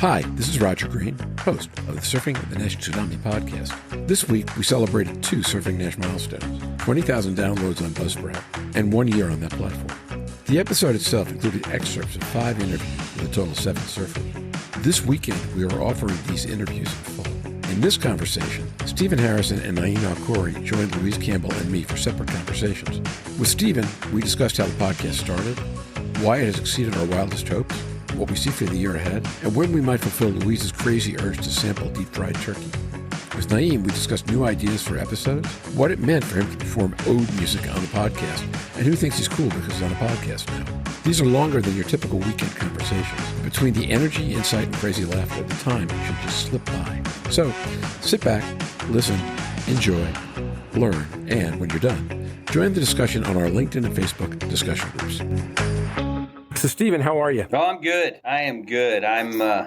Hi, this is Roger Green, host of the Surfing the Nash Tsunami podcast. This week, we celebrated 2 Surfing Nash milestones, 20,000 downloads on Buzzsprout, and 1 year on that platform. The episode itself included excerpts of 5 interviews with a total of 7 surfers. This weekend, we are offering these interviews in full. In this conversation, Stephen Harrison and Naim Alkhouri joined Louise, Campbell, and me for separate conversations. With Stephen, we discussed how the podcast started, why it has exceeded our wildest hopes, what we see for the year ahead, and when we might fulfill Louise's crazy urge to sample deep-fried turkey. With Naim, we discussed new ideas for episodes, what it meant for him to perform ode music on the podcast, and who thinks he's cool because he's on a podcast now. These are longer than your typical weekend conversations. Between the energy, insight, and crazy laughter, the time should just slip by. So, sit back, listen, enjoy, learn, and when you're done, join the discussion on our LinkedIn and Facebook discussion groups. So, Stephen, how are you? Oh, I'm good. I am good.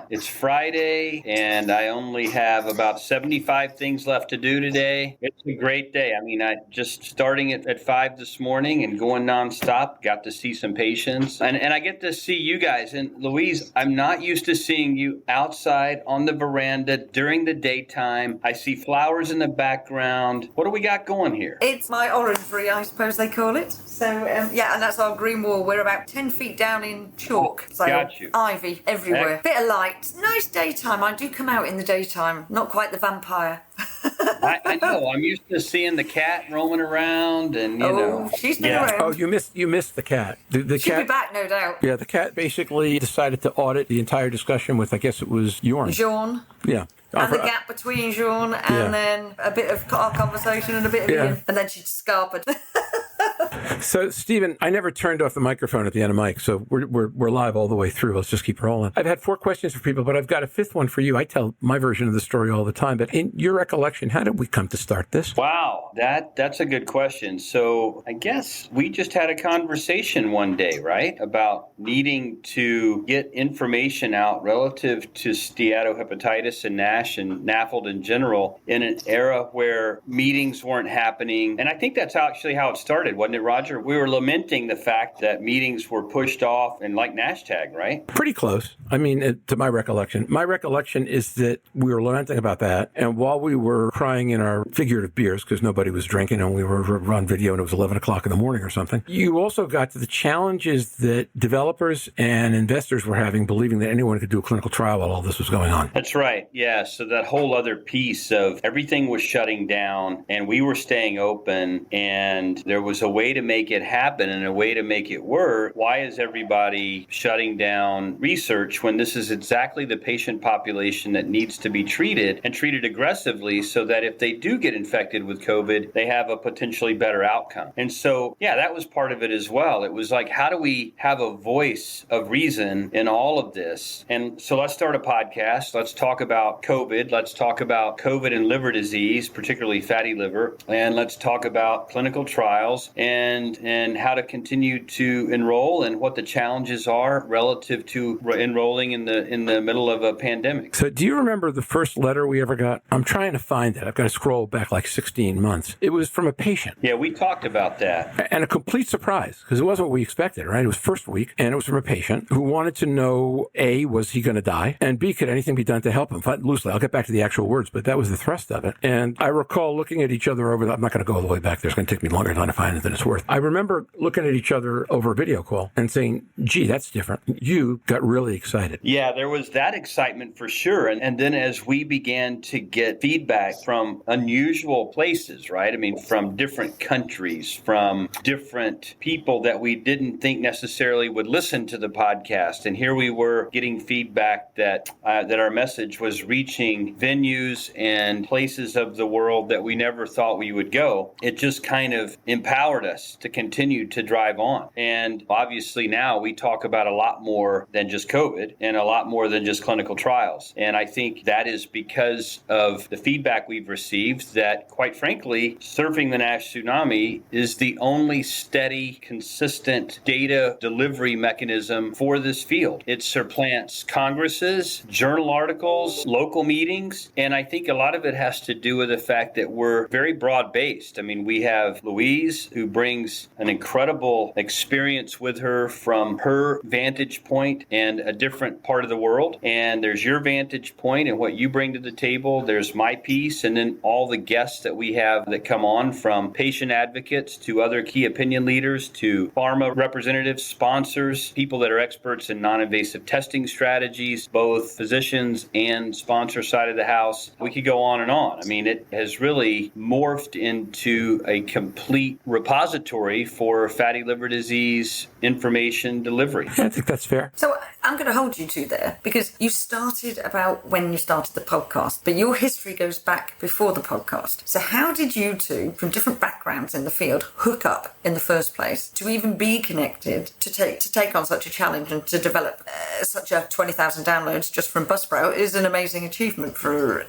It's Friday, and I only have about 75 things left to do today. It's a great day. I mean, I just starting at 5 this morning and going nonstop. Got to see some patients, and I get to see you guys. And Louise, I'm not used to seeing you outside on the veranda during the daytime. I see flowers in the background. What do we got going here? It's my orangery, I suppose they call it. So, and that's our green wall. We're about 10 feet down in chalk. So got you. Ivy everywhere. Bit of light. Nice daytime. I do come out in the daytime. Not quite the vampire. I know. I'm used to seeing the cat roaming around, and you know. She's been around. Oh, you missed the cat. The She'll cat, be back, no doubt. Yeah, the cat basically decided to audit the entire discussion with, I guess it was Jorn. Yeah. And the gap between Jean and then a bit of our conversation and a bit of Ian. And then she scarpered. So, Stephen, I never turned off the microphone at the end of mic, so we're live all the way through. Let's just keep rolling. I've had 4 questions for people, but I've got a 5th one for you. I tell my version of the story all the time, but in your recollection, how did we come to start this? Wow, that's a good question. So I guess we just had a conversation one day, right, about needing to get information out relative to steatohepatitis and NASH and NAFLD in general in an era where meetings weren't happening. And I think that's actually how it started, wasn't it, Roger? We were lamenting the fact that meetings were pushed off and like NASH-TAG, right? Pretty close. I mean, to my recollection. My recollection is that we were lamenting about that. And while we were crying in our figurative beers, because nobody was drinking and we were on video and it was 11 o'clock in the morning or something, you also got to the challenges that developers and investors were having, believing that anyone could do a clinical trial while all this was going on. That's right. Yeah. So that whole other piece of everything was shutting down and we were staying open and there was a way to make it happen and a way to make it work. Why is everybody shutting down research when this is exactly the patient population that needs to be treated and treated aggressively so that if they do get infected with COVID, they have a potentially better outcome? And so, that was part of it as well. It was like, how do we have a voice of reason in all of this? And so let's start a podcast. Let's talk about COVID. Let's talk about COVID and liver disease, particularly fatty liver. And let's talk about clinical trials and how to continue to enroll and what the challenges are relative to enrolling in the middle of a pandemic. So do you remember the first letter we ever got? I'm trying to find it. I've got to scroll back like 16 months. It was from a patient. Yeah, we talked about that. And a complete surprise, because it wasn't what we expected, right? It was first week, and it was from a patient who wanted to know, A, was he going to die? And B, could anything be done to help him? Loosely, I'll get back to the actual words, but that was the thrust of it. And I recall looking at each other over I'm not going to go all the way back there. It's going to take me longer than to find it than it's worth. I remember looking at each other over a video call and saying, gee, that's different. You got really excited. Yeah, there was that excitement for sure. And then as we began to get feedback from unusual places, right? I mean, from different countries, from different people that we didn't think necessarily would listen to the podcast. And here we were getting feedback that our message was reaching venues and places of the world that we never thought we would go. It just kind of empowered us to continue to drive on. And obviously now we talk about a lot more than just COVID and a lot more than just clinical trials. And I think that is because of the feedback we've received that, quite frankly, Surfing the NASH Tsunami is the only steady, consistent data delivery mechanism for this field. It supplants congresses, journal articles, local meetings, and I think a lot of it has to do with the fact that we're very broad-based. I mean, we have Louise, who brings an incredible experience with her from her vantage point and a different part of the world. And there's your vantage point and what you bring to the table. There's my piece, and then all the guests that we have that come on, from patient advocates to other key opinion leaders to pharma representatives, sponsors, people that are experts in non-invasive testing strategies, both physicians and sponsor side of the house. We could go on and on. I mean, it has really morphed into a complete repository for fatty liver disease information delivery. I think that's fair. So I'm going to hold you to there, because you started about when you started the podcast, but your history goes back before the podcast. So how did you two, from different backgrounds in the field, hook up in the first place to even be connected to take on such a challenge and to develop such a 20,000 downloads just from Buzzsprout is an amazing achievement for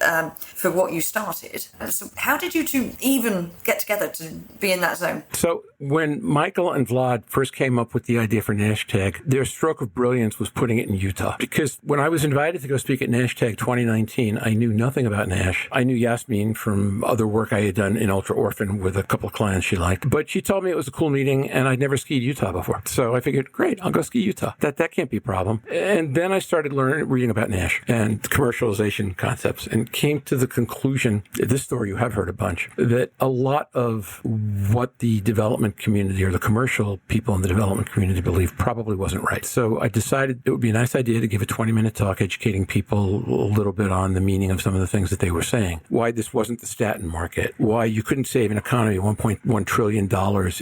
what you started. So how did you two even get together to be in that zone? So when Michael and Vlad first came up with the idea for NASH-TAG, their stroke of brilliance was putting it in Utah. Because when I was invited to go speak at NASH-TAG 2019, I knew nothing about NASH. I knew Yasmin from other work I had done in Ultra Orphan with a couple of clients she liked. But she told me it was a cool meeting, and I'd never skied Utah before. So I figured, great, I'll go ski Utah. That can't be a problem. And then I started reading about NASH and commercialization concepts, and came to the conclusion, this story you have heard a bunch, that a lot of what the development community or the commercial people in the development community believe probably wasn't right. So I decided it would be a nice idea to give a 20-minute talk educating people a little bit on the meaning of some of the things that they were saying. Why this wasn't the statin market. Why you couldn't save an economy $1.1 trillion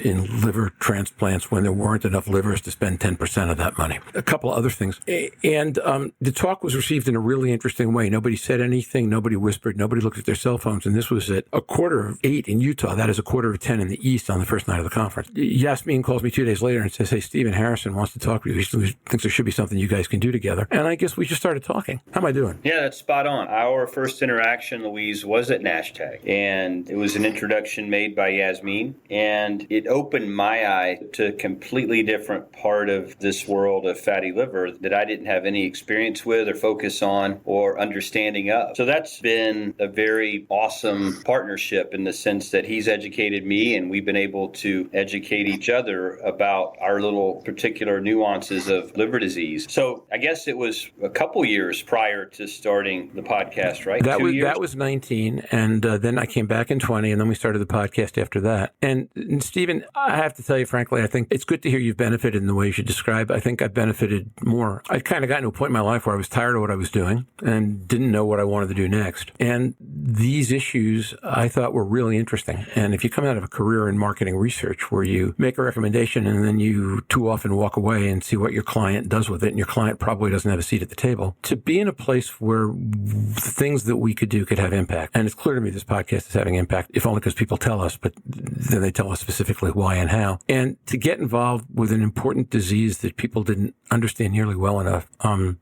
in liver transplants when there weren't enough livers to spend 10% of that money. A couple of other things. And the talk was received in a really interesting way. Nobody said anything. Nobody whispered. Nobody looked at their cell phones. And this was at 8:15 in Utah. That is 9:45 in the East on the first night of the conference. Yasmin calls me 2 days later and says, hey, Stephen Harrison wants to talk to you. He thinks there should be something you guys can do together. And I guess we just started talking. How am I doing? Yeah, that's spot on. Our first interaction, Louise, was at NASH-TAG. And it was an introduction made by Yasmin. And it opened my eye to a completely different part of this world of fatty liver that I didn't have any experience with or focus on or understanding of. So that's been a very awesome partnership in the sense that he's educated me and we've been able to educate each other about our little particular nuances of liver disease. So I guess it was a couple years prior to starting the podcast, right? That was 19, and then I came back in 20, and then we started the podcast after that. And Stephen, I have to tell you, frankly, I think it's good to hear you've benefited in the ways you describe. I think I've benefited more. I kind of got to a point in my life where I was tired of what I was doing and didn't know what I wanted to do next. And these issues I thought were really interesting. And if you come out of a career in marketing research where you make a recommendation and then you too often walk away and see what your client does with it, and your client probably doesn't have a seat at the table, to be in a place where the things that we could do could have impact. And it's clear to me this podcast is having impact, if only because people tell us, but then they tell us specifically why and how. And to get involved with an important disease that people didn't understand nearly well enough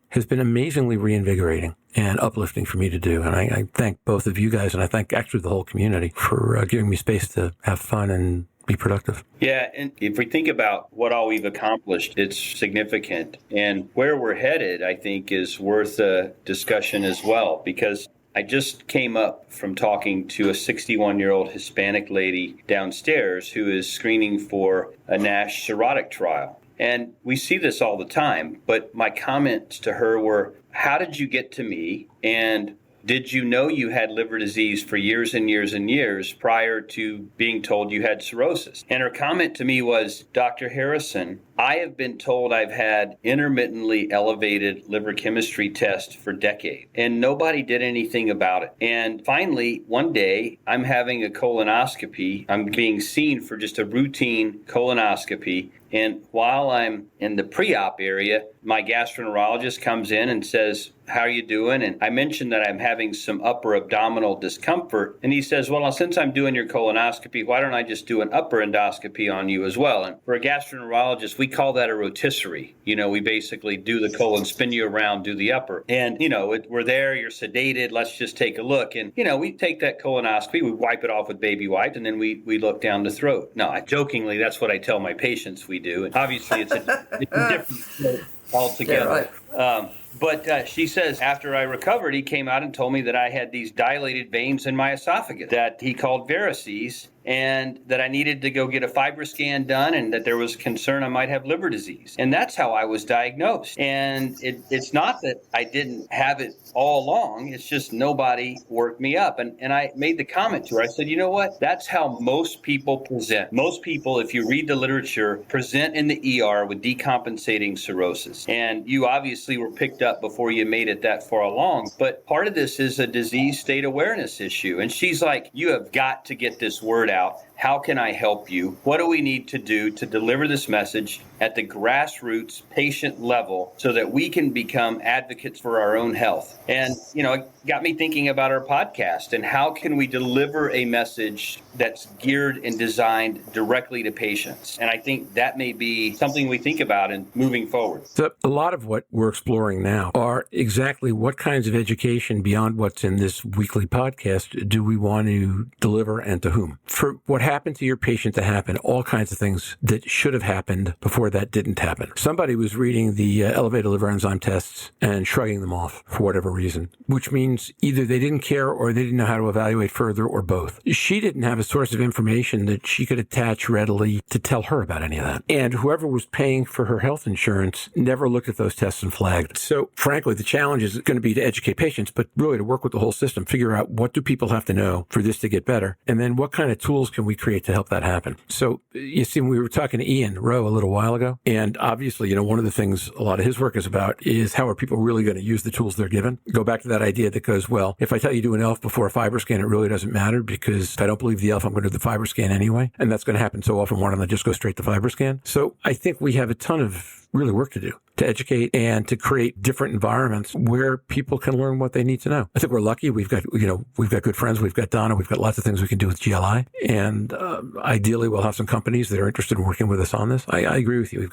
has been amazingly reinvigorating and uplifting for me to do. And I thank both of you guys, and I thank actually the whole community for giving me space to have fun and be productive. Yeah, and if we think about what all we've accomplished, it's significant. And where we're headed, I think, is worth a discussion as well, because I just came up from talking to a 61-year-old Hispanic lady downstairs who is screening for a NASH cirrhotic trial. And we see this all the time, but my comments to her were, how did you get to me? And did you know you had liver disease for years and years and years prior to being told you had cirrhosis? And her comment to me was, Dr. Harrison, I have been told I've had intermittently elevated liver chemistry tests for decades, and nobody did anything about it. And finally, one day, I'm having a colonoscopy. I'm being seen for just a routine colonoscopy. And while I'm in the pre-op area, my gastroenterologist comes in and says, how are you doing? And I mentioned that I'm having some upper abdominal discomfort. And he says, well, since I'm doing your colonoscopy, why don't I just do an upper endoscopy on you as well? And for a gastroenterologist, we call that a rotisserie. You know, we basically do the colon, spin you around, do the upper. And, you know, we're there, you're sedated, let's just take a look. And, you know, we take that colonoscopy, we wipe it off with baby wipes, and then we look down the throat. No, jokingly, that's what I tell my patients we do. And obviously, it's a different throat altogether. Yeah, right. But she says, after I recovered, he came out and told me that I had these dilated veins in my esophagus that he called varices. and that I needed to go get a FibroScan done and that there was concern I might have liver disease. And that's how I was diagnosed. And it's not that I didn't have it all along. It's just nobody worked me up. And I made the comment to her. I said, you know what? That's how most people present. Most people, if you read the literature, present in the ER with decompensating cirrhosis. And you obviously were picked up before you made it that far along. But part of this is a disease state awareness issue. And she's like, you have got to get this word out. How can I help you? What do we need to do to deliver this message at the grassroots patient level so that we can become advocates for our own health? And, it got me thinking about our podcast and how can we deliver a message that's geared and designed directly to patients. And I think that may be something we think about in moving forward. So a lot of what we're exploring now are exactly what kinds of education beyond what's in this weekly podcast do we want to deliver and to whom? For what happened to your patient to happen, all kinds of things that should have happened before that didn't happen. Somebody was reading the elevated liver enzyme tests and shrugging them off for whatever reason, which means either they didn't care or they didn't know how to evaluate further or both. She didn't have a source of information that she could attach readily to tell her about any of that. And whoever was paying for her health insurance never looked at those tests and flagged. So frankly, the challenge is going to be to educate patients, but really to work with the whole system, figure out what do people have to know for this to get better, and then what kind of tools can we create to help that happen. So you see, we were talking to Ian Rowe a little while ago, and obviously, one of the things a lot of his work is about is how are people really going to use the tools they're given. Go back to that idea that goes, well, if I tell you do an ELF before a FibroScan, it really doesn't matter because if I don't believe the ELF, I'm going to do the FibroScan anyway. And that's going to happen so often. Why don't I just go straight to FibroScan? So I think we have a ton of really work to do to educate and to create different environments where people can learn what they need to know. I think we're lucky. We've got good friends. We've got Donna. We've got lots of things we can do with GLI. And ideally, we'll have some companies that are interested in working with us on this. I agree with you.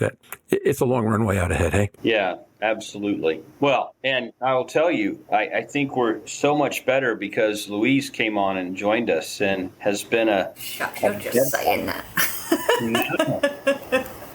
It's a long runway out ahead, hey? Yeah, absolutely. Well, and I will tell you, I think we're so much better because Louise came on and joined us and has been You're just saying that.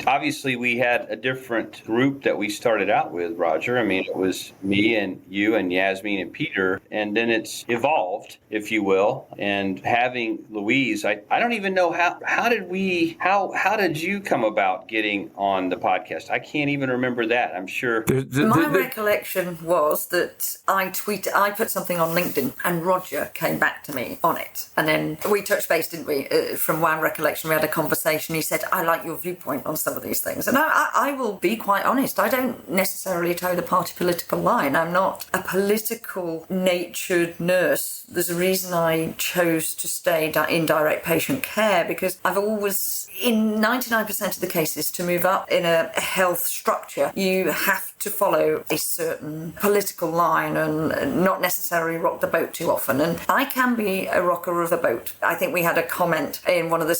Obviously, we had a different group that we started out with, Roger. I mean, it was me and you and Yasmin and Peter, and then it's evolved, if you will. And having Louise, I don't even know how did you come about getting on the podcast? I can't even remember that. I'm sure. My recollection was that I put something on LinkedIn, and Roger came back to me on it. And then we touched base, didn't we? From my recollection, we had a conversation. He said, I like your viewpoint on some of these things. And I will be quite honest, I don't necessarily toe the party political line. I'm not a political natured nurse. There's a reason I chose to stay in direct patient care, because I've always, in 99% of the cases, to move up in a health structure, you have to follow a certain political line and not necessarily rock the boat too often. And I can be a rocker of the boat. I think we had a comment in one of the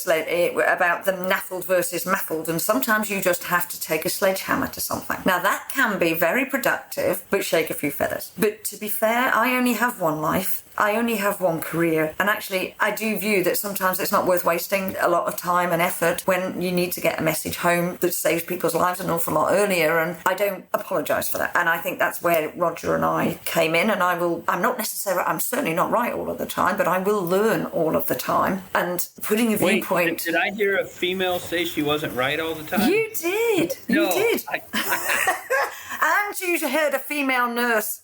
about the naffled versus muffled, and sometimes you just have to take a sledgehammer to something. Now that can be very productive, but shake a few feathers. But to be fair, I only have one life. I only have one career, and actually I do view that sometimes it's not worth wasting a lot of time and effort when you need to get a message home that saves people's lives an awful lot earlier, and I don't apologise for that. And I think that's where Roger and I came in, and I'm certainly not right all of the time, but I will learn all of the time. And putting a viewpoint... Wait, did I hear a female say she wasn't right all the time? You did! No, you did! And you heard a female nurse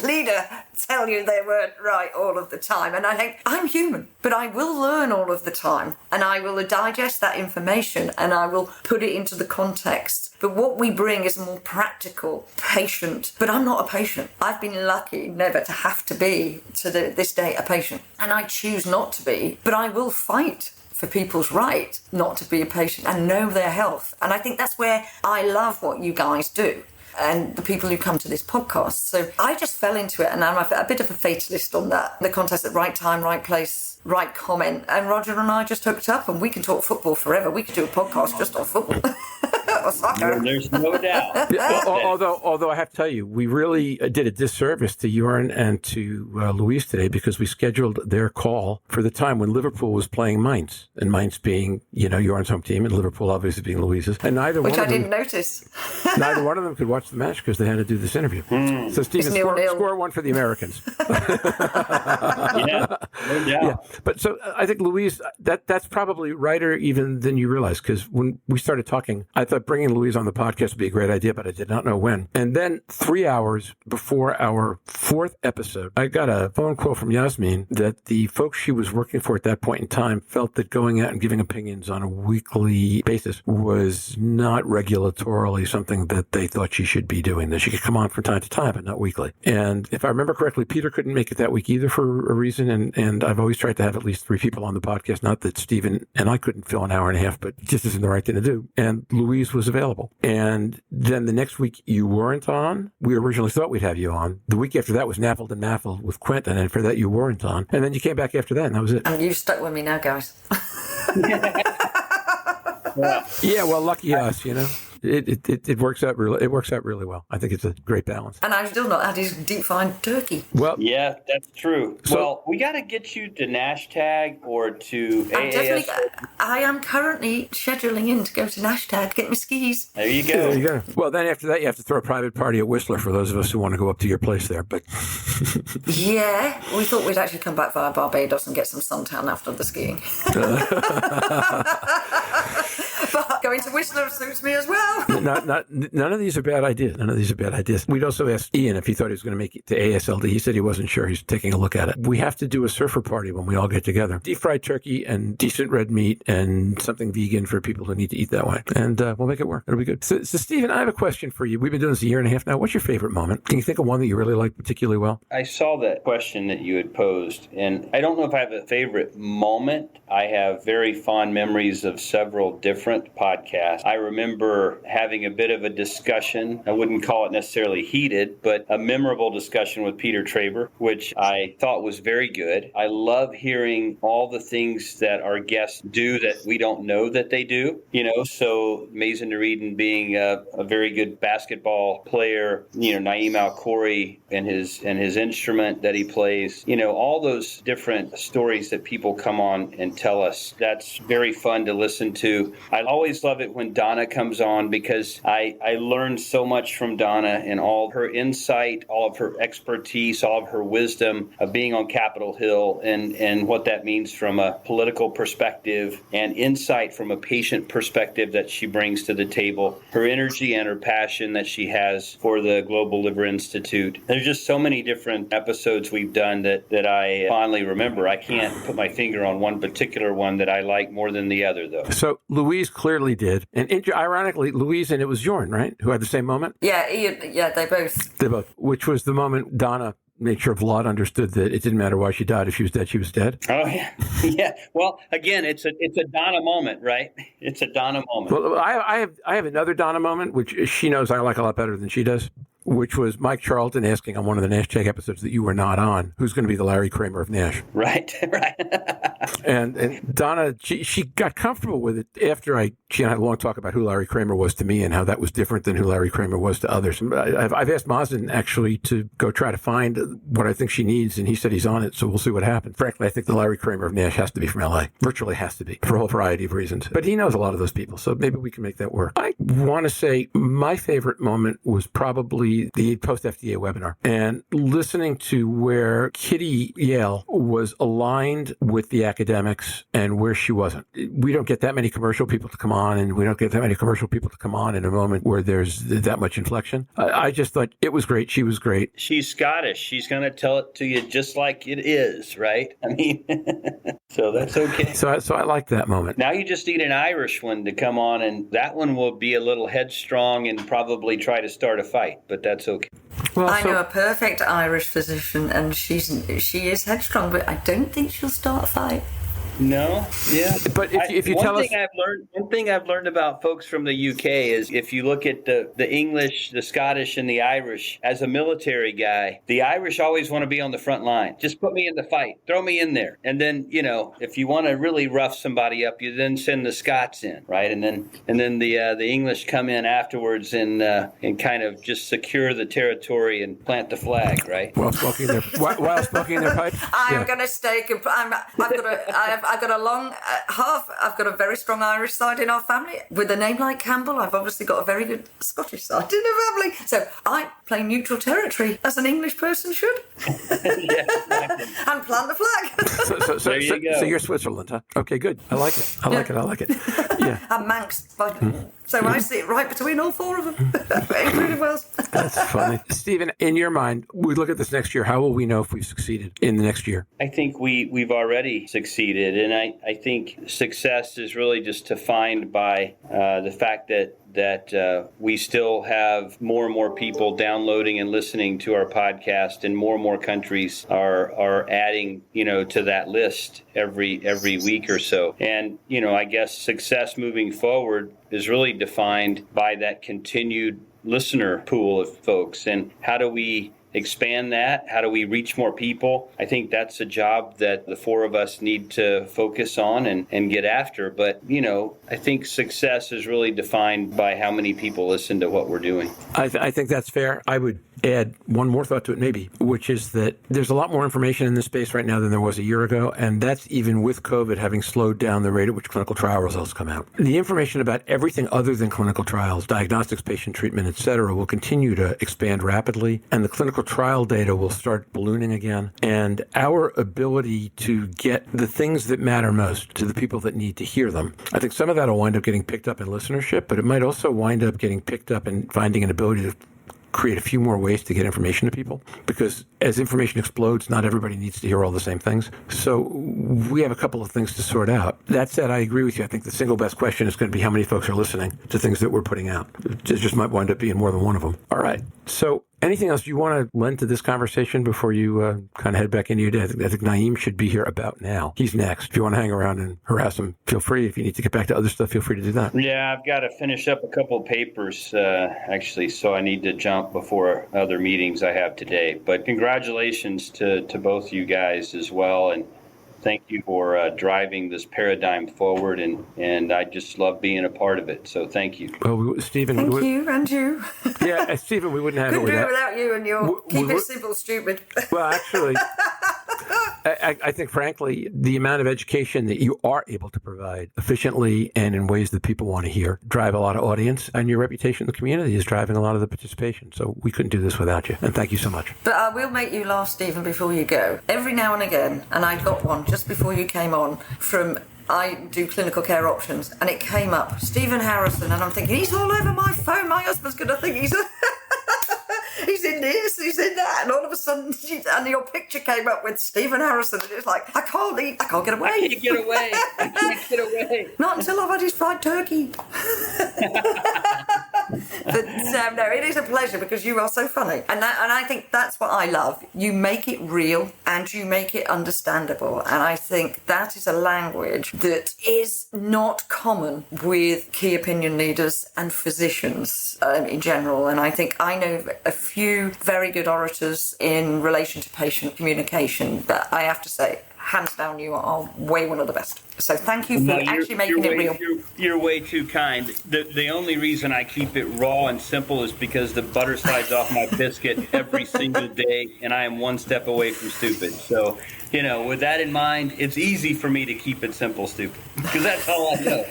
leader tell you they weren't right all of the time. And I think, I'm human, but I will learn all of the time. And I will digest that information and I will put it into the context. But what we bring is a more practical patient. But I'm not a patient. I've been lucky never to have to be, to this day, a patient. And I choose not to be, but I will fight for people's right not to be a patient and know their health. And I think that's where I love what you guys do and the people who come to this podcast. So I just fell into it, and I'm a bit of a fatalist on that. The contest at right time, right place, right comment. And Roger and I just hooked up, and we can talk football forever. We could do a podcast just on football. There's no doubt. Although I have to tell you, we really did a disservice to Jorn and to Louise today, because we scheduled their call for the time when Liverpool was playing Mainz, and Mainz being, Jorn's home team, and Liverpool obviously being Louise's, and which I didn't notice. Neither one of them could watch the match because they had to do this interview. So Stephen, score one for the Americans. Yeah, no doubt. Yeah. But so I think, Louise, that's probably righter even than you realize, because when we started talking, I thought bringing Louise on the podcast would be a great idea, but I did not know when. And then 3 hours before our 4th episode, I got a phone call from Yasmin that the folks she was working for at that point in time felt that going out and giving opinions on a weekly basis was not regulatorily something that they thought she should be doing, that she could come on from time to time, but not weekly. And if I remember correctly, Peter couldn't make it that week either for a reason. And I've always tried to have at least 3 people on the podcast. Not that Stephen and I couldn't fill an hour and a half, but it just isn't the right thing to do. And Louise was available. And then the next week you weren't on. We originally thought we'd have you on. The week after that was Naffled and Maffled with Quentin. And for that you weren't on. And then you came back after that, and that was it. And you've stuck with me now, guys. Yeah, well, lucky us, you know. It works out really well. I think it's a great balance. And I've still not had his deep fried turkey. Well, yeah, that's true. So, we got to get you to NASH or to AAS. I am currently scheduling in to go to NASH get my skis. There you go. There you go. Well, then after that, you have to throw a private party at Whistler for those of us who want to go up to your place there. But yeah, we thought we'd actually come back via Barbados and get some suntan after the skiing. But going to Whistler suits me as well. None of these are bad ideas. We'd also asked Ian if he thought he was going to make it to ASLD. He said he wasn't sure. He's taking a look at it. We have to do a surfer party when we all get together. Deep fried turkey and decent red meat and something vegan for people who need to eat that way. And we'll make it work. It'll be good. So, Stephen, I have a question for you. We've been doing this a year and a half now. What's your favorite moment? Can you think of one that you really like particularly well? I saw that question that you had posed, and I don't know if I have a favorite moment. I have very fond memories of several different podcasts. I remember having a bit of a discussion. I wouldn't call it necessarily heated, but a memorable discussion with Peter Traber, which I thought was very good. I love hearing all the things that our guests do that we don't know that they do. You know, so Mason Reeden being a very good basketball player, you know, Naim Alkhouri and his instrument that he plays, you know, all those different stories that people come on and tell us. That's very fun to listen to. I always love it when Donna comes on because I learned so much from Donna and all her insight, all of her expertise, all of her wisdom of being on Capitol Hill and what that means from a political perspective and insight from a patient perspective that she brings to the table, her energy and her passion that she has for the Global Liver Institute. There's just so many different episodes we've done that I fondly remember. I can't put my finger on one particular one that I like more than the other, though. So Louise clearly did. And ironically, Louise and it was Jorn, right? Who had the same moment? Yeah, they both. They both. Which was the moment Donna made sure Vlad understood that it didn't matter why she died. If she was dead, she was dead. Oh, yeah. Yeah. Well, again, it's a Donna moment, right? It's a Donna moment. Well, I have another Donna moment, which she knows I like a lot better than she does, which was Mike Charlton asking on one of the Nash Tag episodes that you were not on, who's going to be the Larry Kramer of Nash. Right, right. And Donna, she got comfortable with it after she and I had a long talk about who Larry Kramer was to me and how that was different than who Larry Kramer was to others. I've asked Mazen actually to go try to find what I think she needs, and he said he's on it, so we'll see what happens. Frankly, I think the Larry Kramer of Nash has to be from LA. Virtually has to be, for a whole variety of reasons. But he knows a lot of those people, so maybe we can make that work. I want to say my favorite moment was probably the post-FDA webinar and listening to where Kitty Yale was aligned with the academics and where she wasn't. We don't get that many commercial people to come on, and we don't get that many commercial people to come on in a moment where there's that much inflection. I just thought it was great. She was great. She's Scottish. She's going to tell it to you just like it is, right? I mean, so that's okay. So I like that moment. Now you just need an Irish one to come on, and that one will be a little headstrong and probably try to start a fight, but that's okay. Well, I know a perfect Irish physician, and she is headstrong, but I don't think she'll start a fight. No, yeah. But if you tell us... One thing I've learned about folks from the UK is if you look at the English, the Scottish, and the Irish, as a military guy, the Irish always want to be on the front line. Just put me in the fight. Throw me in there. And then, you know, if you want to really rough somebody up, you then send the Scots in, right? And then the English come in afterwards and kind of just secure the territory and plant the flag, right? While smoking their pipe? I am going to stay... I have I've got a long I've got a very strong Irish side in our family. With a name like Campbell, I've obviously got a very good Scottish side in the family. So I play neutral territory as an English person should. And plant the flag. There you go. So you're Switzerland, huh? Okay, good. I like it. I like it. Yeah. I'm Manx. So I sit right between all four of them. Including Wales. That's funny. Stephen, in your mind, we look at this next year. How will we know if we've succeeded in the next year? I think we've already succeeded. And I think success is really just defined by the fact that we still have more and more people downloading and listening to our podcast, and more countries are adding, to that list every week or so. And, I guess success moving forward is really defined by that continued listener pool of folks. And how do we expand that? How do we reach more people? I think that's a job that the four of us need to focus on and get after. But, I think success is really defined by how many people listen to what we're doing. I think that's fair. I would add one more thought to it maybe, which is that there's a lot more information in this space right now than there was a year ago, and that's even with COVID having slowed down the rate at which clinical trial results come out. The information about everything other than clinical trials, diagnostics, patient treatment, et cetera, will continue to expand rapidly, and the clinical trial data will start ballooning again, and our ability to get the things that matter most to the people that need to hear them. I think some of that will wind up getting picked up in listenership, but it might also wind up getting picked up in finding an ability to create a few more ways to get information to people, because as information explodes, not everybody needs to hear all the same things. So we have a couple of things to sort out. That said, I agree with you. I think the single best question is going to be how many folks are listening to things that we're putting out. It just might wind up being more than one of them. All right. So anything else you want to lend to this conversation before you kind of head back into your day? I think Naim should be here about now. He's next. If you want to hang around and harass him, feel free. If you need to get back to other stuff, feel free to do that. Yeah, I've got to finish up a couple of papers, actually, so I need to jump before other meetings I have today. But congratulations to both you guys as well, and thank you for driving this paradigm forward, and I just love being a part of it. So thank you. Well, Stephen. Thank you, and you. Yeah, Stephen, we wouldn't have Couldn't it do it without you and your keep it simple, stupid. Well, actually, I think, frankly, the amount of education that you are able to provide efficiently and in ways that people want to hear drive a lot of audience, and your reputation in the community is driving a lot of the participation. So we couldn't do this without you, and thank you so much. But I will make you laugh, Stephen, before you go. Every now and again, and I got one just before you came on from I do clinical care options, and it came up, Stephen Harrison, and I'm thinking, he's all over my phone. My husband's going to think he's he's in this, he's in that, and all of a sudden, and your picture came up with Stephen Harrison, and it's like, I can't get away. I can't get away. Not until I've had his fried turkey. But no, it is a pleasure because you are so funny, and I think that's what I love. You make it real and you make it understandable, and I think that is a language that is not common with key opinion leaders and physicians in general. And I think I know a few very good orators in relation to patient communication that I have to say, hands down, you are way one of the best. So thank you for actually making it real. You're way too kind. The only reason I keep it raw and simple is because the butter slides off my biscuit every single day, and I am one step away from stupid. So, with that in mind, it's easy for me to keep it simple, stupid, because that's all I know.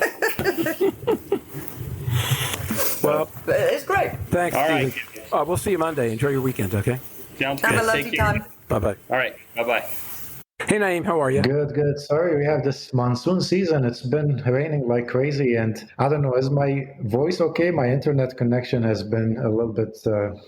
Well, it's great. Thanks, all Stephen. right. We'll see you Monday. Enjoy your weekend, okay? Sounds good. Have a lovely time. Bye-bye. All right. Bye-bye. Hey, Naim, how are you? Good. Sorry, we have this monsoon season. It's been raining like crazy, and I don't know, is my voice okay? My internet connection has been a little bit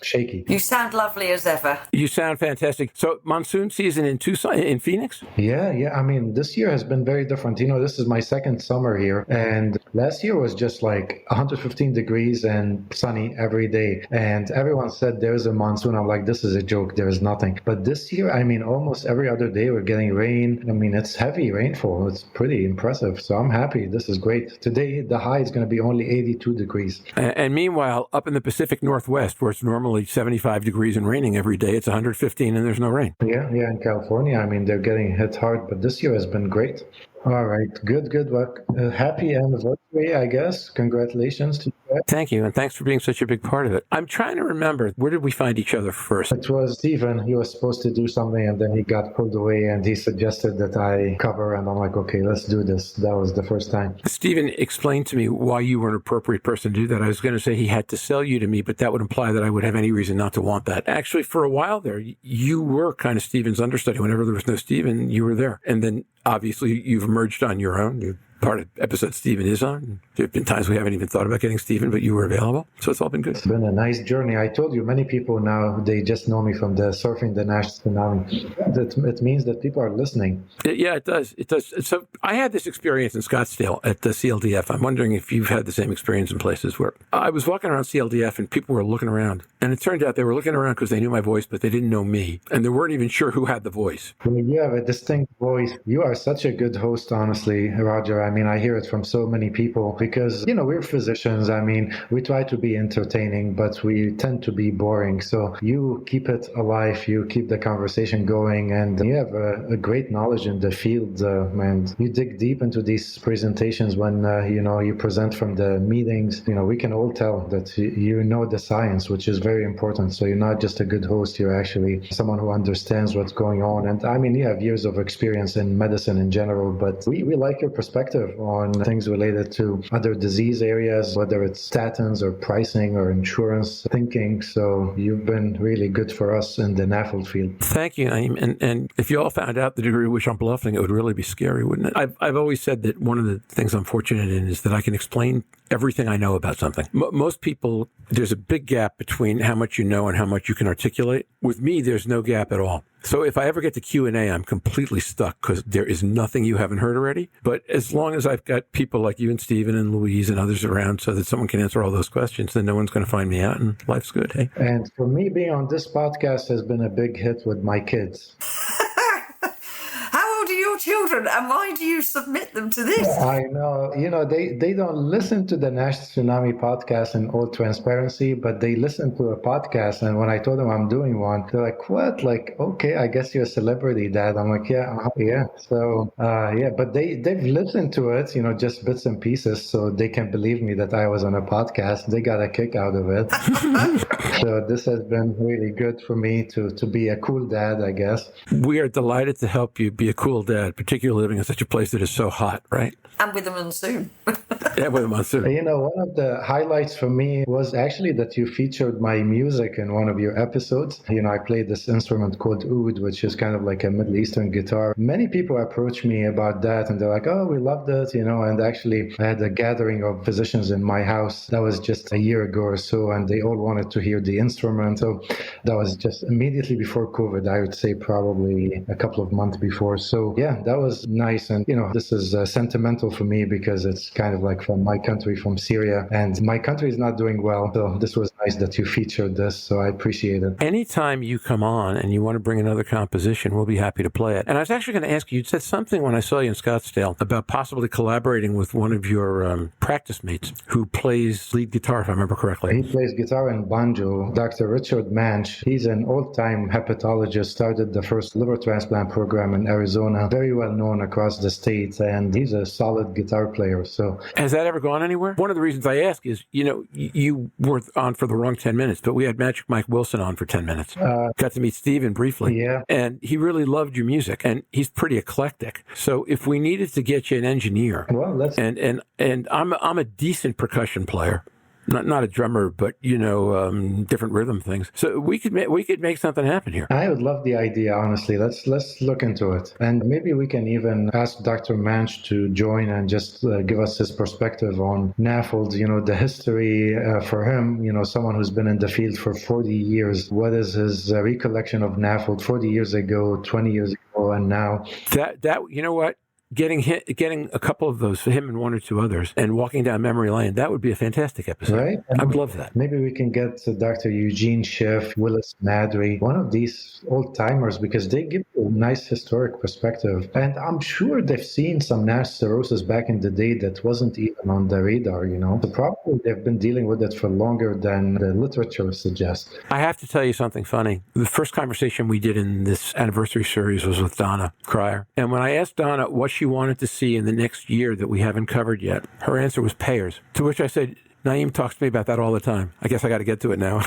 shaky. You sound lovely as ever. You sound fantastic. So, monsoon season in Tucson, in Phoenix? Yeah. I mean, this year has been very different. This is my second summer here, and last year was just like 115 degrees and sunny every day, and everyone said there's a monsoon. I'm like, this is a joke. There is nothing. But this year, I mean, almost every other day we're getting rain. I mean, it's heavy rainfall. It's pretty impressive. So I'm happy. This is great. Today, the high is going to be only 82 degrees. And meanwhile, up in the Pacific Northwest, where it's normally 75 degrees and raining every day, it's 115 and there's no rain. Yeah. In California, I mean, they're getting hit hard, but this year has been great. All right. Good. Well, happy anniversary, I guess. Congratulations to you. Thank you, and thanks for being such a big part of it. I'm trying to remember, where did we find each other first? It was Stephen. He was supposed to do something, and then he got pulled away, and he suggested that I cover, and I'm like, okay, let's do this. That was the first time. Stephen explained to me why you were an appropriate person to do that. I was going to say he had to sell you to me, but that would imply that I would have any reason not to want that. Actually, for a while there, you were kind of Stephen's understudy. Whenever there was no Stephen, you were there. And then obviously you've emerged on your own. You're part of episode Stephen is on. There have been times we haven't even thought about getting Stephen, but you were available. So it's all been good. It's been a nice journey. I told you, many people now, they just know me from the Surfing the Nash tsunami. It means that people are listening. Yeah, it does. It does. So I had this experience in Scottsdale at the CLDF. I'm wondering if you've had the same experience in places where I was walking around CLDF and people were looking around. And it turned out they were looking around because they knew my voice, but they didn't know me. And they weren't even sure who had the voice. I mean, you have a distinct voice. You are such a good host, honestly, Roger. I mean, I hear it from so many people because, we're physicians. I mean, we try to be entertaining, but we tend to be boring. So you keep it alive. You keep the conversation going, and you have a great knowledge in the field. And you dig deep into these presentations when, you present from the meetings. We can all tell that you know the science, which is very important. So you're not just a good host. You're actually someone who understands what's going on. And I mean, you have years of experience in medicine in general, but we like your perspective on things related to other disease areas, whether it's statins or pricing or insurance thinking. So you've been really good for us in the NAFLD field. Thank you, Naim. And if you all found out the degree to which I'm bluffing, it would really be scary, wouldn't it? I've always said that one of the things I'm fortunate in is that I can explain everything I know about something. Most people, there's a big gap between how much you know and how much you can articulate. With me, there's no gap at all. So if I ever get to Q&A, I'm completely stuck because there is nothing you haven't heard already. But as long as I've got people like you and Stephen and Louise and others around so that someone can answer all those questions, then no one's going to find me out and life's good, hey? And for me, being on this podcast has been a big hit with my kids. How old are your children, and why do you submit them to this? I know. They don't listen to the Nash Tsunami podcast in all transparency, but they listen to a podcast. And when I told them I'm doing one, they're like, what? Like, okay, I guess you're a celebrity, Dad. I'm like, yeah. So, but they've listened to it, just bits and pieces, so they can believe me that I was on a podcast. They got a kick out of it. So this has been really good for me to be a cool dad, I guess. We are delighted to help you be a cool dad, particularly living in such a place that is so hot, right? And with a monsoon. Yeah, with a monsoon. One of the highlights for me was actually that you featured my music in one of your episodes. I played this instrument called oud, which is kind of like a Middle Eastern guitar. Many people approach me about that, and they're like, oh, we love that, and actually I had a gathering of physicians in my house. That was just a year ago or so, and they all wanted to hear the instrument. So that was just immediately before COVID, I would say probably a couple of months before. So yeah, that was nice. And, this is sentimental for me because it's kind of like from my country, from Syria, and my country is not doing well. So this was nice that you featured this. So I appreciate it. Anytime you come on and you want to bring another composition, we'll be happy to play it. And I was actually going to ask you, you said something when I saw you in Scottsdale about possibly collaborating with one of your practice mates who plays lead guitar, if I remember correctly. He plays guitar and banjo. Dr. Richard Manch, he's an old-time hepatologist, started the first liver transplant program in Arizona, very well known across the state, and he's a solid guitar player. So, has that ever gone anywhere? One of the reasons I ask is, you were on for the wrong 10 minutes, but we had Magic Mike Wilson on for 10 minutes. Got to meet Stephen briefly. Yeah. And he really loved your music, and he's pretty eclectic. So if we needed to get you an engineer, well, let's... and I'm a decent percussion player. Not a drummer, but different rhythm things. So we could make something happen here. I would love the idea, honestly. Let's look into it, and maybe we can even ask Dr. Manch to join and just give us his perspective on NAFLD. The history for him. Someone who's been in the field for 40 years. What is his recollection of NAFLD 40 years ago, 20 years ago, and now? That you know what? Getting a couple of those for him and one or two others and walking down memory lane, that would be a fantastic episode. Right? I would love that. Maybe we can get Dr. Eugene Schiff, Willis Madry, one of these old timers, because they give you a nice historic perspective. And I'm sure they've seen some NASH cirrhosis back in the day that wasn't even on the radar, So probably they've been dealing with it for longer than the literature suggests. I have to tell you something funny. The first conversation we did in this anniversary series was with Donna Cryer. And when I asked Donna what she she wanted to see in the next year that we haven't covered yet. Her answer was payers, to which I said, Naim talks to me about that all the time. I guess I got to get to it now.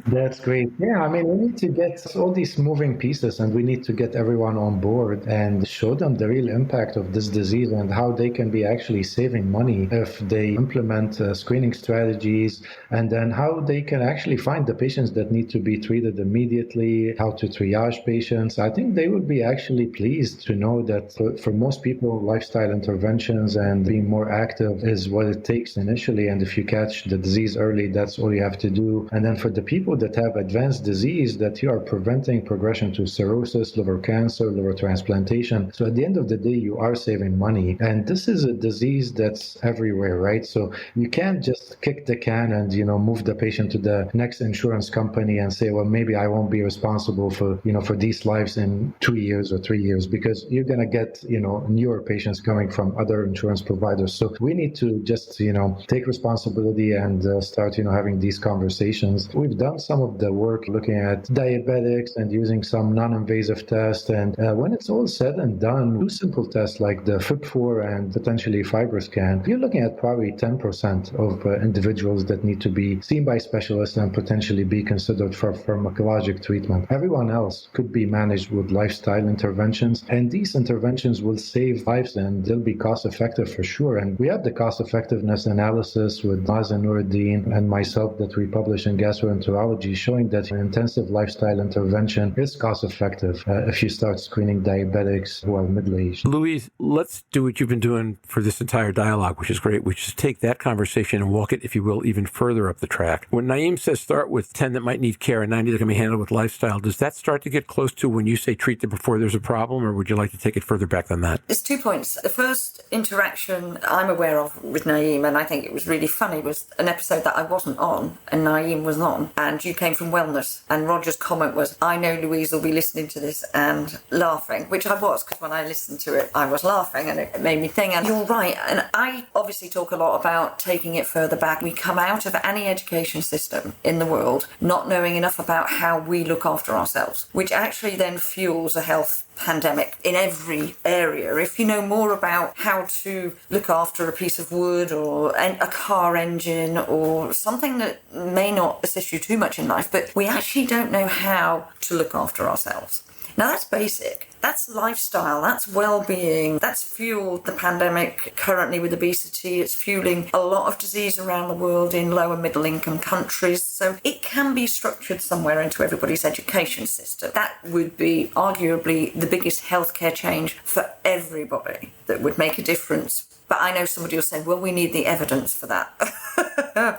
That's great. Yeah, I mean, we need to get all these moving pieces and we need to get everyone on board and show them the real impact of this disease and how they can be actually saving money if they implement screening strategies, and then how they can actually find the patients that need to be treated immediately, how to triage patients. I think they would be actually pleased to know that for most people, lifestyle interventions and being more active is what it takes initially. And if you catch the disease early, that's all you have to do. And then for the people that have advanced disease, that you are preventing progression to cirrhosis, liver cancer, liver transplantation. So at the end of the day, you are saving money. And this is a disease that's everywhere, right? So you can't just kick the can and, move the patient to the next insurance company and say, well, maybe I won't be responsible for these lives in 2 years or 3 years, because you're going to get, newer patients coming from other insurance providers. So we need to just, take responsibility and start, having these conversations. We've done some of the work looking at diabetics and using some non-invasive tests. And when it's all said and done, 2 simple tests like the FIB4 and potentially FibroScan, you're looking at probably 10% of individuals that need to be seen by specialists and potentially be considered for pharmacologic treatment. Everyone else could be managed with lifestyle interventions. And these interventions will save lives and they'll be cost effective for sure. And we have the cost effectiveness analysis with Naz and Nuruddin and myself that we publish in Gastroenterology, showing that an intensive lifestyle intervention is cost effective if you start screening diabetics who are middle-aged. Louise, let's do what you've been doing for this entire dialogue, which is great, which is take that conversation and walk it, if you will, even further up the track. When Naim says start with 10 that might need care and 90 that can be handled with lifestyle, does that start to get close to when you say treat them before there's a problem, or would you like to take it further back than that? There's 2 points. The first interaction I'm aware of with Naim, and I think it was really funny, was an episode that I wasn't on and Naim was on, and you came from wellness, and Roger's comment was, I know Louise will be listening to this and laughing, which I was, because when I listened to it I was laughing and it made me think. And you're right, and I obviously talk a lot about taking it further back. We come out of any education system in the world not knowing enough about how we look after ourselves, which actually then fuels a health pandemic in every area. If you know more about how to look after a piece of wood or a car engine or something that may not assist you too much in life, but we actually don't know how to look after ourselves. Now that's basic. That's lifestyle, that's well-being, that's fueled the pandemic currently with obesity. It's fueling a lot of disease around the world in low and middle income countries. So it can be structured somewhere into everybody's education system. That would be arguably the biggest healthcare change for everybody that would make a difference. But I know somebody will say, well, we need the evidence for that.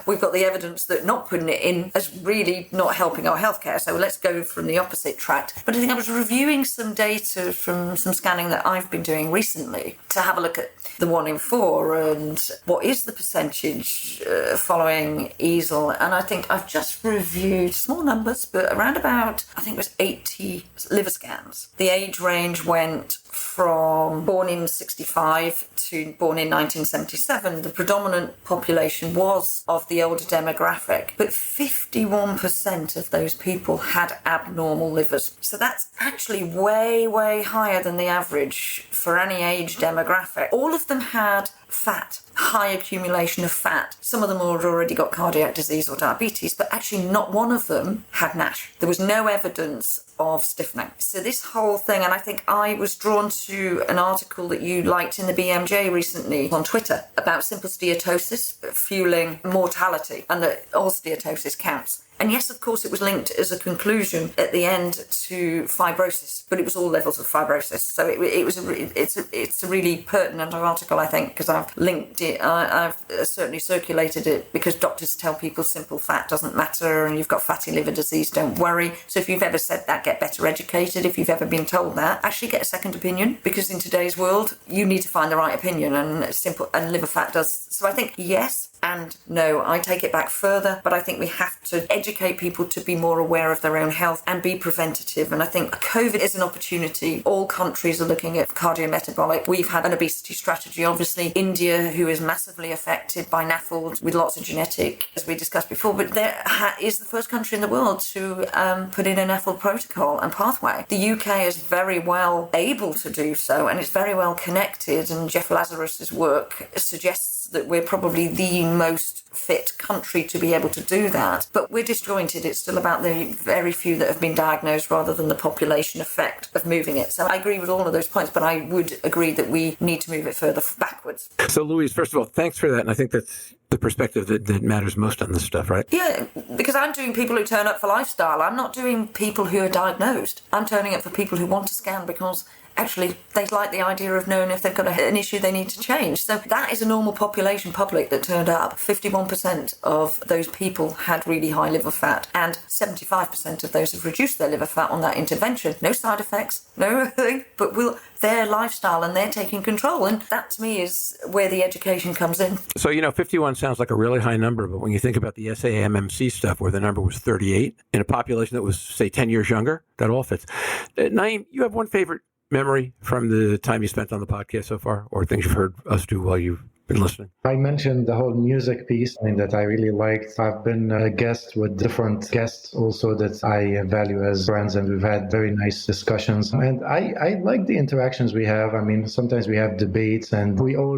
We've got the evidence that not putting it in is really not helping our healthcare. So let's go from the opposite track. But I think I was reviewing some data from some scanning that I've been doing recently to have a look at the 1 in 4 and what is the percentage following EASL. And I think I've just reviewed small numbers, but around about, I think it was 80 liver scans. The age range went from born in 65 to born in 1977. The predominant population was of the older demographic, but 51% of those people had abnormal livers. So that's actually way, way higher than the average for any age demographic. All of them had fat, high accumulation of fat. Some of them had already got cardiac disease or diabetes, but actually not one of them had NASH. There was no evidence of stiffening. So this whole thing, and I think I was drawn to an article that you liked in the BMJ recently on Twitter about simple steatosis fueling mortality, and that all steatosis counts. And yes, of course, it was linked as a conclusion at the end to fibrosis, but it was all levels of fibrosis. So it's a really pertinent article, I think, because I've linked it. I've certainly circulated it because doctors tell people simple fat doesn't matter and you've got fatty liver disease, don't worry. So if you've ever said that, get better educated. If you've ever been told that, actually get a second opinion, because in today's world, you need to find the right opinion, and liver fat does. So I think, yes, And no, I take it back further, but I think we have to educate people to be more aware of their own health and be preventative. And I think COVID is an opportunity. All countries are looking at cardiometabolic. We've had an obesity strategy. Obviously, India, who is massively affected by NAFLD with lots of genetic, as we discussed before, but there is the first country in the world to put in a NAFLD protocol and pathway. The UK is very well able to do so, and it's very well connected. And Jeff Lazarus's work suggests that we're probably the most fit country to be able to do that. But we're disjointed. It's still about the very few that have been diagnosed rather than the population effect of moving it. So I agree with all of those points, but I would agree that we need to move it further backwards. So, Louise, first of all, thanks for that. And I think that's the perspective that matters most on this stuff, right? Yeah, because I'm doing people who turn up for lifestyle. I'm not doing people who are diagnosed. I'm turning up for people who want to scan because actually they like the idea of knowing if they've got an issue they need to change. So that is a normal population public that turned up. 51% of those people had really high liver fat, and 75% of those have reduced their liver fat on that intervention. No side effects, no thing, but their lifestyle, and they're taking control. And that to me is where the education comes in. So, 51 sounds like a really high number, but when you think about the SAMMC stuff where the number was 38 in a population that was, say, 10 years younger, that all fits. Naim, you have one favorite memory from the time you spent on the podcast so far, or things you've heard us do while you've been listening? I mentioned the whole music piece that I really liked. I've been a guest with different guests also that I value as friends, and we've had very nice discussions. And I like the interactions we have. I mean, sometimes we have debates and we all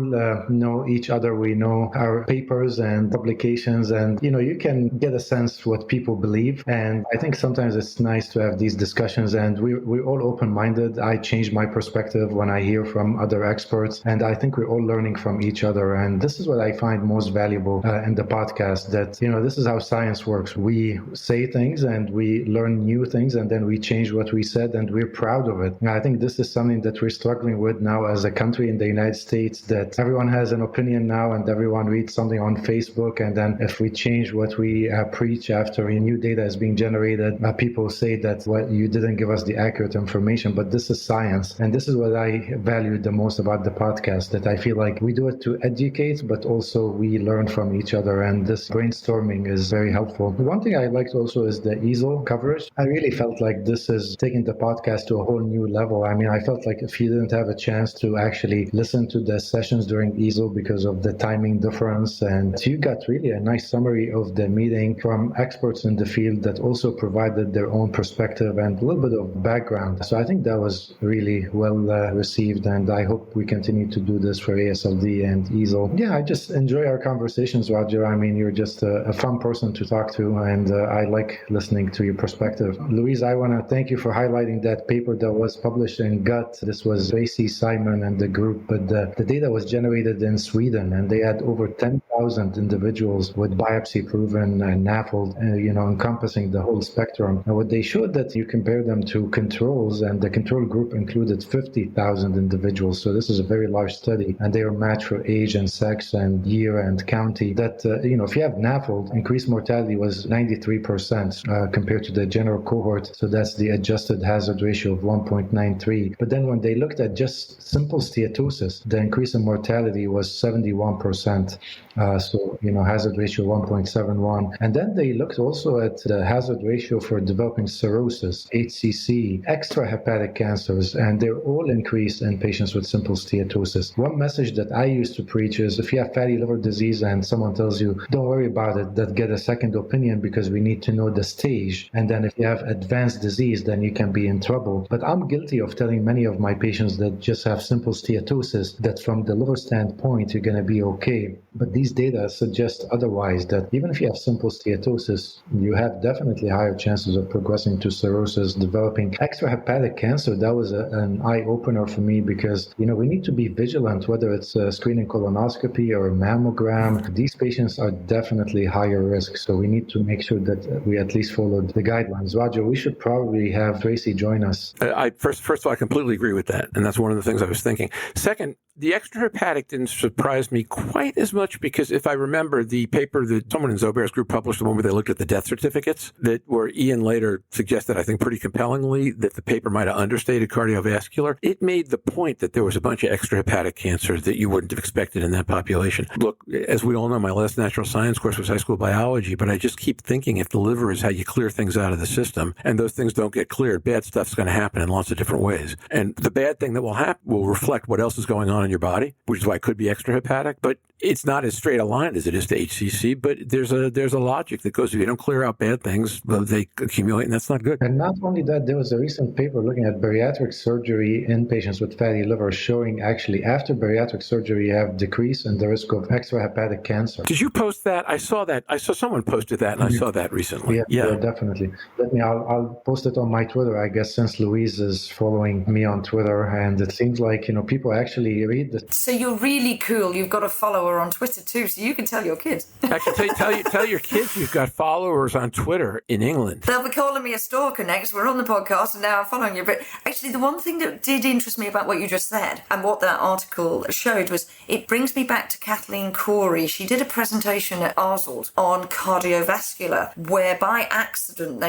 know each other. We know our papers and publications, and, you can get a sense what people believe. And I think sometimes it's nice to have these discussions, and we're all open-minded. I change my perspective when I hear from other experts, and I think we're all learning from each other. And this is what I find most valuable in the podcast, that, this is how science works. We say things and we learn new things, and then we change what we said, and we're proud of it. And I think this is something that we're struggling with now as a country in the United States, that everyone has an opinion now and everyone reads something on Facebook. And then if we change what we preach after new data is being generated, people say that, well, you didn't give us the accurate information. But this is science. And this is what I value the most about the podcast, that I feel like we do it to educate, but also we learn from each other, and this brainstorming is very helpful. One thing I liked also is the EASL coverage. I really felt like this is taking the podcast to a whole new level. I mean, I felt like if you didn't have a chance to actually listen to the sessions during EASL because of the timing difference, and you got really a nice summary of the meeting from experts in the field that also provided their own perspective and a little bit of background. So I think that was really well received, and I hope we continue to do this for ASLD and EASL. Yeah, I just enjoy our conversations, Roger. I mean, you're just a fun person to talk to, and I like listening to your perspective. Louise, I want to thank you for highlighting that paper that was published in Gut. This was Tracy, Simon, and the group, but the data was generated in Sweden, and they had over 10,000 individuals with biopsy-proven NAFLD, encompassing the whole spectrum. And what they showed, that you compare them to controls, and the control group included 50,000 individuals. So this is a very large study, and they are matched for age and sex and year and county. That, if you have NAFLD, increased mortality was 93% compared to the general cohort. So that's the adjusted hazard ratio of 1.93. But then when they looked at just simple steatosis, the increase in mortality was 71%. Hazard ratio 1.71. And then they looked also at the hazard ratio for developing cirrhosis, HCC, extrahepatic cancers, and they're all increased in patients with simple steatosis. One message that I used to preach is, if you have fatty liver disease and someone tells you, don't worry about it, that get a second opinion, because we need to know the stage. And then if you have advanced disease, then you can be in trouble. But I'm guilty of telling many of my patients that just have simple steatosis, that from the liver standpoint, you're going to be okay. But these data suggest otherwise, that even if you have simple steatosis, you have definitely higher chances of progressing to cirrhosis, developing extrahepatic cancer. That was an eye-opener for me, because, we need to be vigilant, whether it's a screening colonoscopy or a mammogram. These patients are definitely higher risk, so we need to make sure that we at least follow the guidelines. Roger, we should probably have Tracy join us. First of all, I completely agree with that, and that's one of the things I was thinking. Second, The extrahepatic didn't surprise me quite as much because if I remember the paper that someone in Zobair's group published, the one where they looked at the death certificates, that where Ian later suggested, I think pretty compellingly, that the paper might have understated cardiovascular, it made the point that there was a bunch of extrahepatic cancers that you wouldn't have expected in that population. Look, as we all know, my last natural science course was high school biology, but I just keep thinking if the liver is how you clear things out of the system and those things don't get cleared, bad stuff's going to happen in lots of different ways. And the bad thing that will happen will reflect what else is going on in your body, which is why it could be extrahepatic, but it's not as straight a line as it is to HCC, but there's a logic that goes, if you don't clear out bad things, they accumulate, and that's not good. And not only that, there was a recent paper looking at bariatric surgery in patients with fatty liver showing actually after bariatric surgery, you have decrease in the risk of extrahepatic cancer. Did you post that? I saw that. I saw someone posted that, and I saw that recently. Yeah, definitely. I'll post it on my Twitter, I guess, since Louise is following me on Twitter, and it seems like, people actually read this. So you're really cool. You've got a follower on Twitter too, so you can tell your kids. Actually, tell your kids you've got followers on Twitter in England. They'll be calling me a stalker next. We're on the podcast, and now I'm following you. But actually, the one thing that did interest me about what you just said and what that article showed was it brings me back to Kathleen Corey. She did a presentation at Arseld on cardiovascular, where by accident,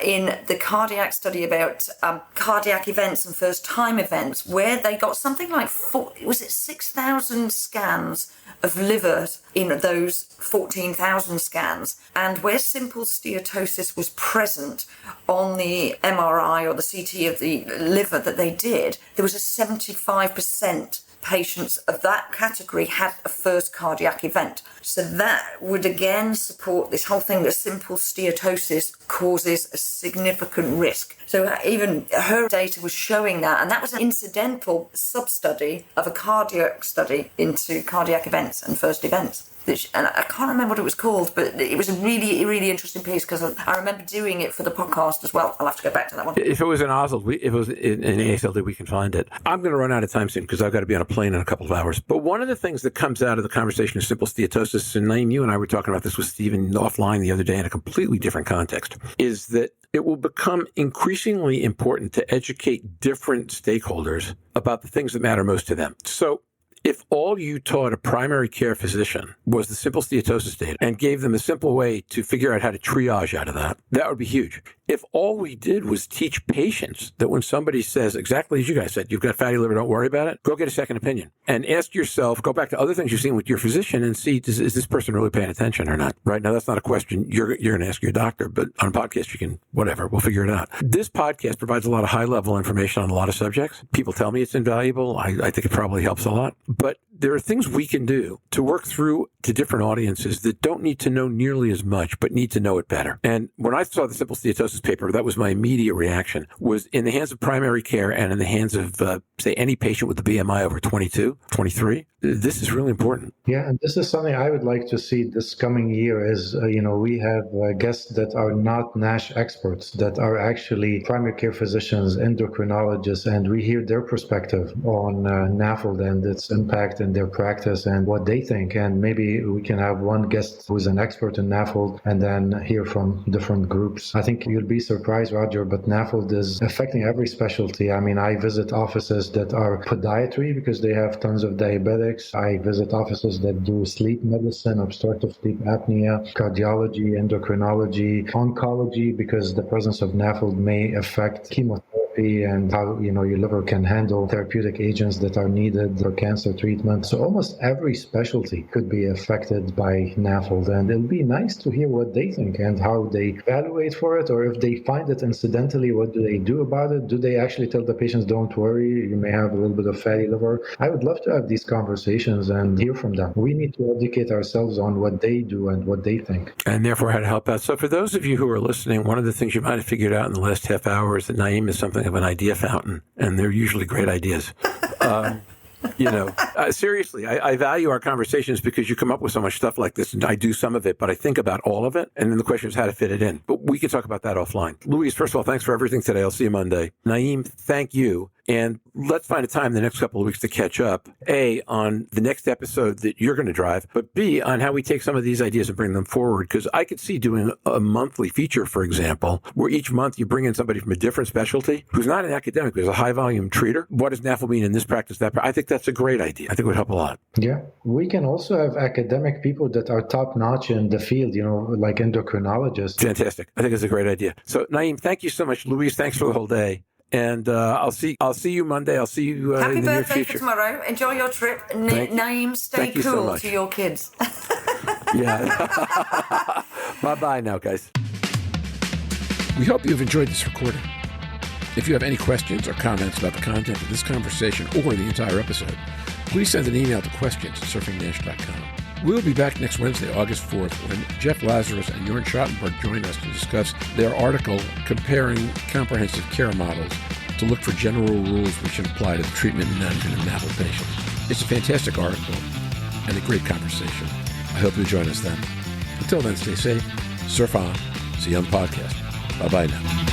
in the cardiac study about cardiac events and first-time events, where they got something like 6,000 scans of livers in those 14,000 scans, and where simple steatosis was present on the MRI or the CT of the liver that they did, there was a 75% patients of that category had a first cardiac event. So that would again support this whole thing that simple steatosis causes a significant risk. So even her data was showing that, and that was an incidental sub-study of a cardiac study into cardiac events and first events. And I can't remember what it was called, but it was a really, really interesting piece because I remember doing it for the podcast as well. I'll have to go back to that one. If it was in Oslo, if it was in ASLD, we can find it. I'm going to run out of time soon because I've got to be on a plane in a couple of hours. But one of the things that comes out of the conversation of simple steatosis, and Naim, you and I were talking about this with Stephen offline the other day in a completely different context, is that it will become increasingly important to educate different stakeholders about the things that matter most to them. So if all you taught a primary care physician was the simple steatosis data and gave them a simple way to figure out how to triage out of that, that would be huge. If all we did was teach patients that when somebody says, exactly as you guys said, you've got fatty liver, don't worry about it, go get a second opinion. And ask yourself, go back to other things you've seen with your physician and see, is this person really paying attention or not? Right now, that's not a question you're going to ask your doctor, but on a podcast, you can, whatever, we'll figure it out. This podcast provides a lot of high-level information on a lot of subjects. People tell me it's invaluable. I think it probably helps a lot. But there are things we can do to work through to different audiences that don't need to know nearly as much, but need to know it better. And when I saw the simple steatosis paper, that was my immediate reaction, was in the hands of primary care and in the hands of, say, any patient with a BMI over 22, 23. This is really important. Yeah, and this is something I would like to see this coming year is, we have guests that are not NASH experts, that are actually primary care physicians, endocrinologists, and we hear their perspective on NAFLD and its impact in their practice and what they think. And maybe we can have one guest who's an expert in NAFLD and then hear from different groups. I think you'll be surprised, Roger, but NAFLD is affecting every specialty. I mean, I visit offices that are podiatry because they have tons of diabetics. I visit offices that do sleep medicine, obstructive sleep apnea, cardiology, endocrinology, oncology, because the presence of NAFLD may affect chemotherapy and how, your liver can handle therapeutic agents that are needed for cancer treatment. So almost every specialty could be affected by NAFLD, and it'll be nice to hear what they think and how they evaluate for it, or if they find it incidentally, what do they do about it? Do they actually tell the patients, don't worry, you may have a little bit of fatty liver? I would love to have these conversations and hear from them. We need to educate ourselves on what they do and what they think. And therefore how to help out. So for those of you who are listening, one of the things you might have figured out in the last half hour is that Naim is something of an idea fountain, and they're usually great ideas. Seriously, I value our conversations because you come up with so much stuff like this, and I do some of it, but I think about all of it, and then the question is how to fit it in. But we can talk about that offline. Louise, first of all, thanks for everything today. I'll see you Monday. Naim, thank you. And let's find a time in the next couple of weeks to catch up, A, on the next episode that you're going to drive, but B, on how we take some of these ideas and bring them forward. Because I could see doing a monthly feature, for example, where each month you bring in somebody from a different specialty who's not an academic, who's a high-volume treater. What does NAFL mean in this practice, that practice? I think that's a great idea. I think it would help a lot. Yeah. We can also have academic people that are top-notch in the field, like endocrinologists. Fantastic. I think it's a great idea. So, Naim, thank you so much. Louise, thanks for the whole day. And I'll see you Monday. I'll see you Happy in the near birthday future. for tomorrow. Enjoy your trip. Naim, stay thank you so cool much. to your kids. Yeah. Bye-bye now, guys. We hope you've enjoyed this recording. If you have any questions or comments about the content of this conversation or the entire episode, please send an email to questions@surfingnash.com. We'll be back next Wednesday, August 4th, when Jeff Lazarus and Jorn Schattenberg join us to discuss their article comparing comprehensive care models to look for general rules which apply to the treatment and management of NAFL patients. It's a fantastic article and a great conversation. I hope you'll join us then. Until then, stay safe, surf on, see you on the podcast. Bye-bye now.